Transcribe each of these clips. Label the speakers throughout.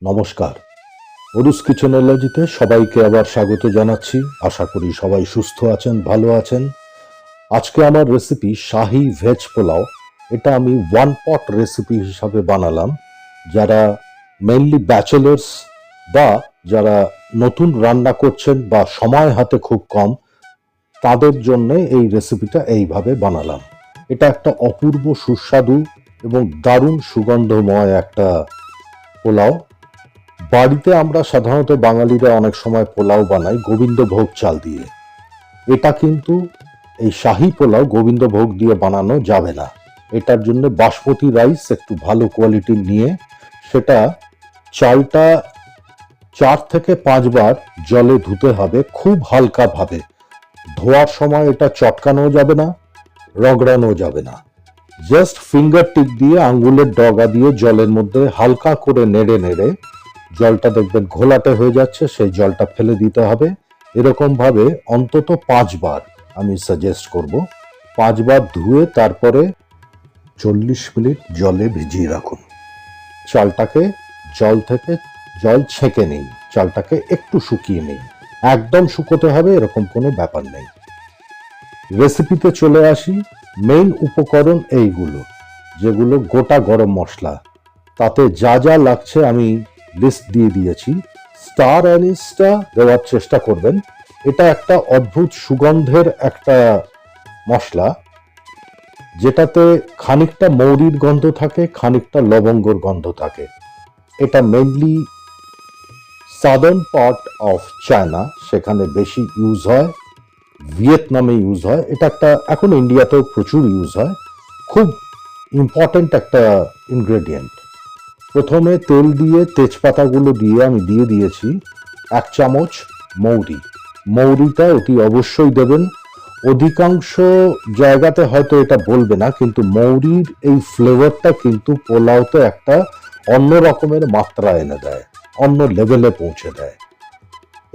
Speaker 1: নমস্কার, অরুস কিচেনোলজিতে সবাইকে আবার স্বাগত জানাচ্ছি। আশা করি সবাই সুস্থ আছেন, ভালো আছেন। আজকে আমার রেসিপি শাহি ভেজ পোলাও। এটা আমি ওয়ান পট রেসিপি হিসাবে বানালাম। যারা মেইনলি ব্যাচেলার্স বা যারা নতুন রান্না করছেন বা সময় হাতে খুব কম, তাদের জন্য এই রেসিপিটা এইভাবে বানালাম। এটা একটা অপূর্ব সুস্বাদু এবং দারুণ সুগন্ধময় একটা পোলাও। বাড়িতে আমরা সাধারণত বাঙালিরা অনেক সময় পোলাও বানাই গোবিন্দভোগ চাল দিয়ে। এটা কিন্তু এই শাহী পোলাও গোবিন্দভোগ দিয়ে বানানো যাবে না। এটার জন্য বাসমতি রাইস একটু ভালো কোয়ালিটির নিয়ে সেটা চালটা 4 থেকে 5 বার জলে ধুতে হবে, খুব হালকা ভাবে। ধোয়ার সময় এটা চটকানো যাবে না, রগড়ানো যাবে না। জাস্ট ফিঙ্গার টিপ দিয়ে আঙ্গুলের ডগা দিয়ে জলের মধ্যে হালকা করে নেড়ে নেড়ে জলটা দেখবেন ঘোলাটে হয়ে যাচ্ছে, সেই জলটা ফেলে দিতে হবে। এরকম ভাবে অন্তত 5 বার আমি সাজেস্ট করব। 5 বার ধুয়ে তারপরে 40 মিনিট জলে ভিজিয়ে রাখুন। চালটাকে জল ছেঁকে নিন, চালটাকে একটু শুকিয়ে নিন। একদম শুকোতে হবে এরকম কোনো ব্যাপার নেই। রেসিপিতে চলে আসি। মেইন উপকরণ এইগুলো, যেগুলো গোটা গরম মশলা। তাতে যা যা লাগছে আমি লিস্ট দিয়ে দিয়েছি। স্টার অ্যানিসটা দেওয়ার চেষ্টা করবেন। এটা একটা অদ্ভুত সুগন্ধের একটা মশলা, যেটাতে খানিকটা মৌরির গন্ধ থাকে, খানিকটা লবঙ্গর গন্ধ থাকে। এটা mainly southern part of China, সেখানে বেশি ইউজ হয়। ভিয়েতনামে ইউজ হয় এটা। একটা এখন ইন্ডিয়াতেও প্রচুর ইউজ হয়। খুব ইম্পর্টেন্ট একটা ইনগ্রেডিয়েন্ট। প্রথমে তেল দিয়ে তেজপাতাগুলো দিয়ে আমি দিয়ে দিয়েছি 1 চামচ মৌরি। মৌরিটা অতি অবশ্যই দেবেন। অধিকাংশ জায়গাতে হয়তো এটা বলবে না, কিন্তু মৌরির এই ফ্লেভারটা কিন্তু পোলাওতে একটা অন্য রকমের মাত্রা এনে দেয়, অন্য লেভেলে পৌঁছে দেয়।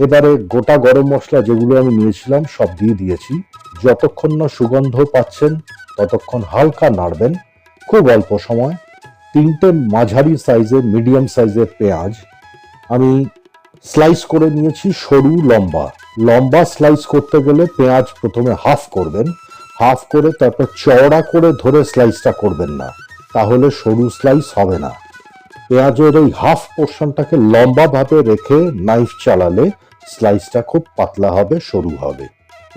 Speaker 1: এবারে গোটা গরম মশলা যেগুলো আমি নিয়েছিলাম সব দিয়ে দিয়েছি। যতক্ষণ না সুগন্ধ পাচ্ছেন ততক্ষণ হালকা নাড়বেন, খুব অল্প সময়। 3টে মাঝারি সাইজের মিডিয়াম সাইজের পেঁয়াজ আমি স্লাইস করে নিয়েছি, সরু লম্বা। লম্বা স্লাইস করতে গেলে পেঁয়াজ প্রথমে হাফ করবেন, হাফ করে তারপর চওড়া করে ধরে স্লাইসটা করবেন না, তাহলে সরু স্লাইস হবে না। পেঁয়াজের এই হাফ পোর্শনটাকে লম্বা ভাবে রেখে নাইফ চালালে স্লাইসটা খুব পাতলা হবে, সরু হবে।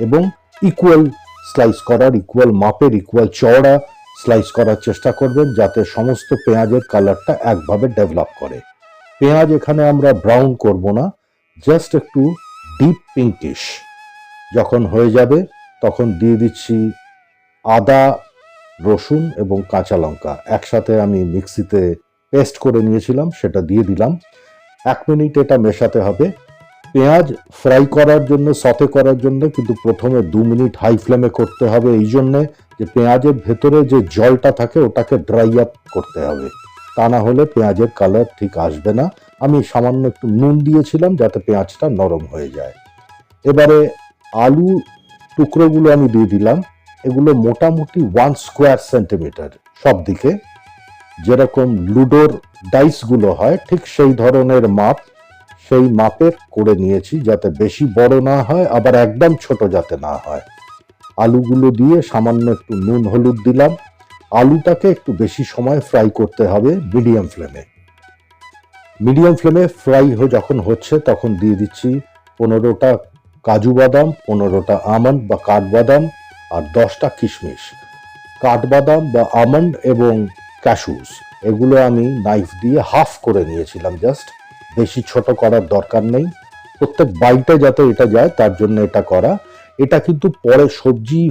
Speaker 1: এবং ইকুয়াল স্লাইস করার, ইকুয়াল মাপের, ইকুয়াল চওড়া স্লাইস করার চেষ্টা করবেন, যাতে সমস্ত পেঁয়াজের কালারটা একভাবে ডেভেলপ করে। পেঁয়াজ এখানে আমরা ব্রাউন করব না, জাস্ট একটু ডিপ পিঙ্কিশ যখন হয়ে যাবে তখন দিয়ে দিচ্ছি আদা, রসুন এবং কাঁচা লঙ্কা একসাথে আমি মিক্সিতে পেস্ট করে নিয়েছিলাম, সেটা দিয়ে দিলাম। 1 মিনিট এটা মেশাতে হবে। পেঁয়াজ ফ্রাই করার জন্য, সতে করার জন্য কিন্তু প্রথমে 2 মিনিট হাই ফ্লেমে করতে হবে, এই জন্যে যে পেঁয়াজের ভেতরে যে জলটা থাকে ওটাকে ড্রাই আপ করতে হবে, তা না হলে পেঁয়াজের কালার ঠিক আসবে না। আমি সামান্য একটু নুন দিয়েছিলাম যাতে পেঁয়াজটা নরম হয়ে যায়। এবারে আলু টুকরোগুলো আমি দিয়ে দিলাম। এগুলো মোটামুটি 1 স্কোয়ার সেন্টিমিটার সব দিকে, যেরকম লুডোর ডাইসগুলো হয় ঠিক সেই ধরনের মাপ, সেই মাপের করে নিয়েছি, যাতে বেশি বড় না হয় আবার একদম ছোট যাতে না হয়। আলুগুলো দিয়ে সামান্য একটু নুন হলুদ দিলাম। আলুটাকে একটু বেশি সময় ফ্রাই করতে হবে মিডিয়াম ফ্লেমে। মিডিয়াম ফ্লেমে ফ্রাই যখন হচ্ছে তখন দিয়ে দিচ্ছি 15টা কাজু বাদাম, 15টা আমন্ড বা কাঠবাদাম আর 10টা কিশমিশ। কাঠবাদাম বা আমন্ড এবং ক্যাশুস এগুলো আমি নাইফ দিয়ে হাফ করে নিয়েছিলাম, জাস্ট, বেশি ছোট করার দরকার নেই। প্রত্যেক বাইটে যাতে এটা যায় তার জন্য এটা করা। এটা কিন্তু পরে সবজি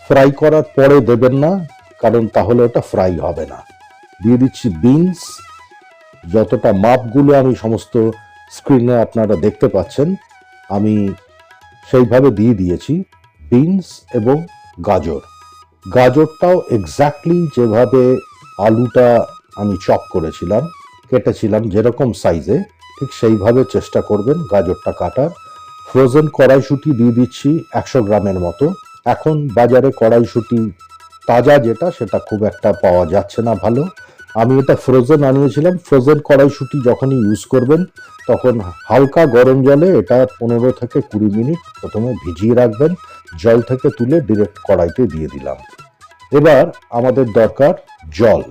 Speaker 1: ফ্রাই করার পরে দেবেন না, কারণ তাহলে ওটা ফ্রাই হবে না। দিয়ে দিচ্ছি বিনস। যতটা মাপগুলো আমি সমস্ত স্ক্রিনে আপনারা দেখতে পাচ্ছেন আমি সেইভাবে দিয়ে দিয়েছি। বিনস এবং গাজর, গাজরটাও এক্স্যাক্টলি যেভাবে আলুটা আমি চপ করেছিলাম, কেটেছিলাম যেরকম সাইজে, ঠিক সেইভাবে চেষ্টা করবেন গাজরটা কাটার। ফ্রোজেন কড়াইশুঁটি দিয়ে দিচ্ছি 100 গ্রামের মতো। এখন বাজারে কড়াইশুঁটি তাজা যেটা, সেটা খুব একটা পাওয়া যাচ্ছে না ভালো। আমি এটা ফ্রোজেন আনিয়েছিলাম। ফ্রোজেন কড়াইশুঁটি যখনই ইউজ করবেন তখন হালকা গরম জলে এটা 15 থেকে 20 মিনিট প্রথমে ভিজিয়ে রাখবেন। জল থেকে তুলে ডিরেক্ট কড়াইতে দিয়ে দিলাম। এবার আমাদের দরকার জল।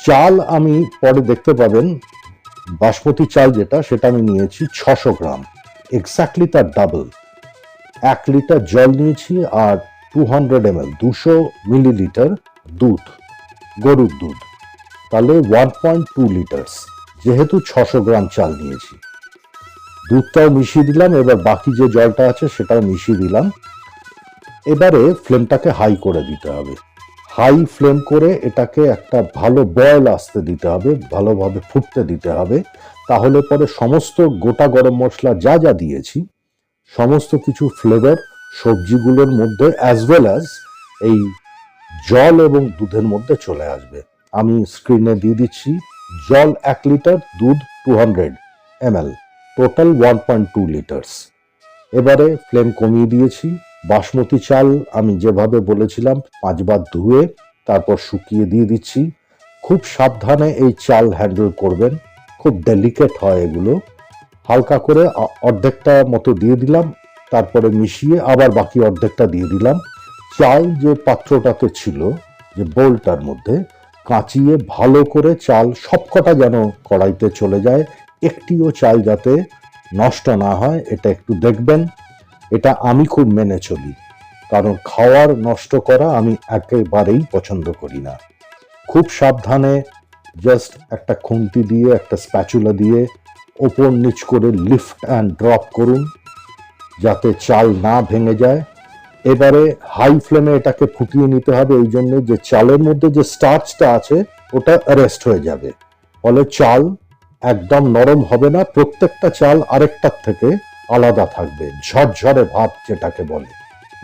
Speaker 1: চাল আমি পরে দেখতে পাবেন, বাসমতি চাল যেটা, সেটা আমি নিয়েছি 600 গ্রাম, এক্স্যাক্টলি তার ডাবল। 1 লিটার জল নিয়েছি আর 200 ml 200 মিলিলিটার দুধ, গরুর দুধ, তাহলে 1.2 লিটার্স। যেহেতু 600 গ্রাম চাল নিয়েছি, দুধটাও মিশিয়ে দিলাম। এবার বাকি যে জলটা আছে সেটাও মিশিয়ে দিলাম। এবারে ফ্লেমটাকে হাই করে দিতে হবে। হাই ফ্লেম করে এটাকে একটা ভালো বয়েল আসতে দিতে হবে, ভালোভাবে ফুটতে দিতে হবে। তাহলে পরে সমস্ত গোটা গরম মশলা যা যা দিয়েছি সমস্ত কিছু ফ্লেভার সবজিগুলোর মধ্যে অ্যাজ ওয়েল অ্যাজ এই জল এবং দুধের মধ্যে চলে আসবে। আমি স্ক্রিনে দিয়ে দিচ্ছি জল 1 লিটার, দুধ 200 ml, টোটাল 1.2 লিটার্স। এবারে ফ্লেম কমিয়ে দিয়েছি। বাসমতি চাল আমি যেভাবে বলেছিলাম 5 বার ধুয়ে তারপর শুকিয়ে দিয়ে দিচ্ছি। খুব সাবধানে এই চাল হ্যান্ডেল করবেন, খুব ডেলিকেট হয় এগুলো। হালকা করে অর্ধেকটা মতো দিয়ে দিলাম, তারপরে মিশিয়ে আবার বাকি অর্ধেকটা দিয়ে দিলাম। চাল যে পাত্রটাতে ছিল, যে বোলটার মধ্যে, কাঁচিয়ে ভালো করে চাল সবকটা যেন কড়াইতে চলে যায়, একটিও চাল যাতে নষ্ট না হয় এটা একটু দেখবেন। এটা আমি খুব মেনে চলি, কারণ খাওয়ার নষ্ট করা আমি একেবারেই পছন্দ করি না। খুব সাবধানে জাস্ট একটা খুন্তি দিয়ে, একটা স্প্যাচুলা দিয়ে ওপর নিচ করে লিফট অ্যান্ড ড্রপ করুন যাতে চাল না ভেঙে যায়। এবারে হাই ফ্লেমে এটাকে ফুটিয়ে নিতে হবে, এই জন্য যে চালের মধ্যে যে স্টার্চটা আছে ওটা অ্যারেস্ট হয়ে যাবে, ফলে চাল একদম নরম হবে না, প্রত্যেকটা চাল আরেকটার থেকে আলাদা থাকবে, ঝরঝরে ভাব যেটাকে বলে।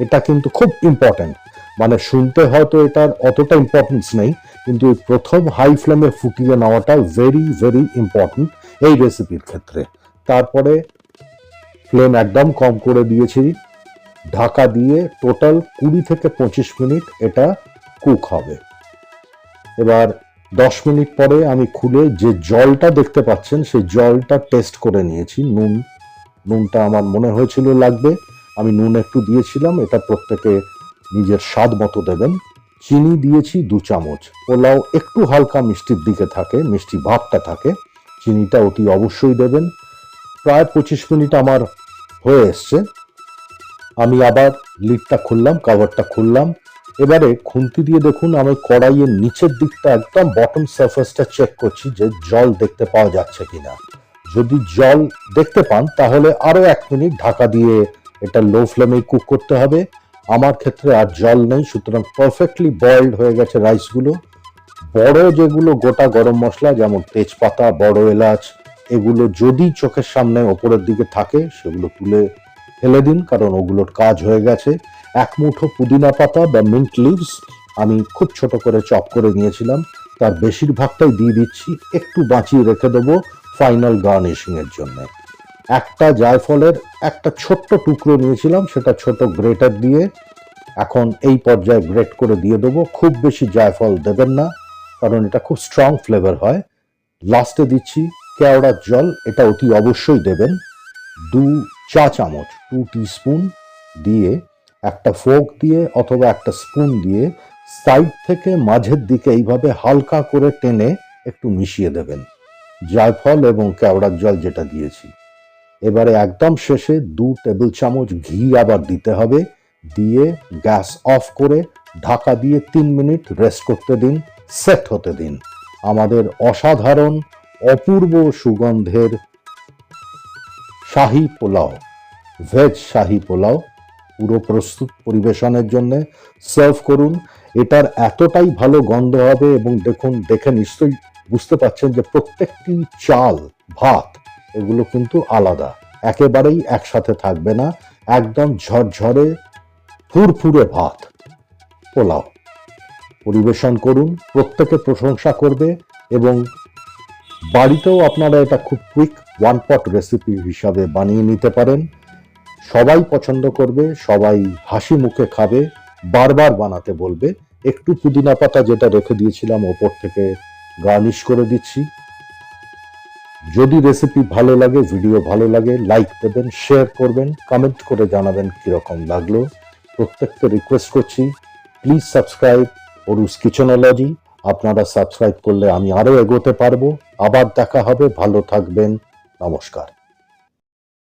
Speaker 1: এটা কিন্তু খুব ইম্পর্টেন্ট। মানে শুনতে হয়তো এটার অতটা ইম্পর্টেন্স নেই, কিন্তু এই প্রথম হাই ফ্লেমে ফুটিয়ে নেওয়াটা ভেরি ভেরি ইম্পর্টেন্ট এই রেসিপির ক্ষেত্রে। তারপরে ফ্লেম একদম কম করে দিয়েছি, ঢাকা দিয়ে টোটাল 20 থেকে 25 মিনিট এটা কুক হবে। এবার 10 মিনিট পরে আমি খুলে যে জলটা দেখতে পাচ্ছেন সেই জলটা টেস্ট করে নিয়েছি। নুনটা আমার মনে হয়েছিল লাগবে, আমি নুন একটু দিয়েছিলাম। এটা প্রত্যেকে নিজের স্বাদ মতো দেবেন। চিনি দিয়েছি 2 চামচ। পোলাও একটু হালকা মিষ্টির দিকে থাকে, মিষ্টি ভাবটা থাকে, চিনিটা অতি অবশ্যই দেবেন। প্রায় 25 মিনিট আমার হয়ে এসছে। আমি আবার লিডটা খুললাম, কাভারটা খুললাম। এবারে খুন্তি দিয়ে দেখুন আমি কড়াইয়ের নিচের দিকটা একদম বটম সারফেসটা চেক করছি যে জল দেখতে পাওয়া যাচ্ছে কিনা। যদি জল দেখতে পান তাহলে আরো 1 মিনিট ঢাকা দিয়ে এটা লো ফ্লেমে কুক করতে হবে। আমার ক্ষেত্রে আর জল নেই, সুতরাং পারফেক্টলি বয়েলড হয়ে গেছে রাইসগুলো। বড় যেগুলো গোটা গরম মশলা যেমন তেজপাতা, বড় এলাচ, এগুলো যদি চোখের সামনে ওপরের দিকে থাকে সেগুলো তুলে ফেলে দিন, কারণ ওগুলোর কাজ হয়ে গেছে। 1 মুঠো পুদিনা পাতা বা মিন্ট লিভস আমি খুব ছোট করে চপ করে নিয়েছিলাম, তার বেশিরভাগটাই দিয়ে দিচ্ছি, একটু বাঁচিয়ে রেখে দেবো ফাইনাল গার্নিশিং এর জন্য। একটা জায়ফলের একটা ছোট্ট টুকরো নিয়েছিলাম, সেটা ছোট গ্রেটার দিয়ে এখন এই পর্যায়ে গ্রেট করে দিয়ে দেবো। খুব বেশি জায়ফল দেবেন না, কারণ এটা খুব স্ট্রং ফ্লেভার হয়। লাস্টে দিচ্ছি কেওড়ার জল, এটা অতি অবশ্যই দেবেন। 2 চা চামচ, 2 টিস্পুন দিয়ে একটা ফোর্ক দিয়ে অথবা একটা স্পুন দিয়ে সাইড থেকে মাঝের দিকে এইভাবে হালকা করে টেনে একটু মিশিয়ে দেবেন জায়ফল এবং কেওড়ার জল যেটা দিয়েছি। এবারে একদম শেষে 2 টেবিল চামচ ঘি আবার দিতে হবে, দিয়ে গ্যাস অফ করে ঢাকা দিয়ে 3 মিনিট রেস্ট করতে দিন, সেট হতে দিন। আমাদের অসাধারণ অপূর্ব সুগন্ধের শাহী পোলাও, ভেজ শাহী পোলাও পুরো প্রস্তুত পরিবেশনের জন্য। সার্ভ করুন। এটার এতটাই ভালো গন্ধ হবে, এবং দেখুন, দেখে নিশ্চয়ই বুঝতে পারছেন যে প্রত্যেকটি চাল, ভাত এগুলো কিন্তু আলাদা, একেবারেই একসাথে থাকবে না। একদম ঝরঝরে ফুরফুরে ভাত পোলাও পরিবেশন করুন, প্রত্যেকে প্রশংসা করবে। এবং বাড়িতেও আপনারা এটা খুব কুইক 1 পট রেসিপি হিসাবে বানিয়ে নিতে পারেন। সবাই পছন্দ করবে, সবাই হাসি মুখে খাবে, বারবার বানাতে বলবে। একটু পুদিনা পাতা যেটা রেখে দিয়েছিলাম ওপর থেকে গার্নিশ করে দিচ্ছি। যদি রেসিপি ভালো লাগে, ভিডিও ভালো লাগে, লাইক দেবেন, শেয়ার করবেন, কমেন্ট করে জানাবেন কিরকম লাগলো। প্রত্যেককে রিকোয়েস্ট করছি, প্লিজ সাবস্ক্রাইব অরুস কিচেনোলজি। আপনারা সাবস্ক্রাইব করলে আমি আরো এগোতে পারবো। আবার দেখা হবে, ভালো থাকবেন, নমস্কার।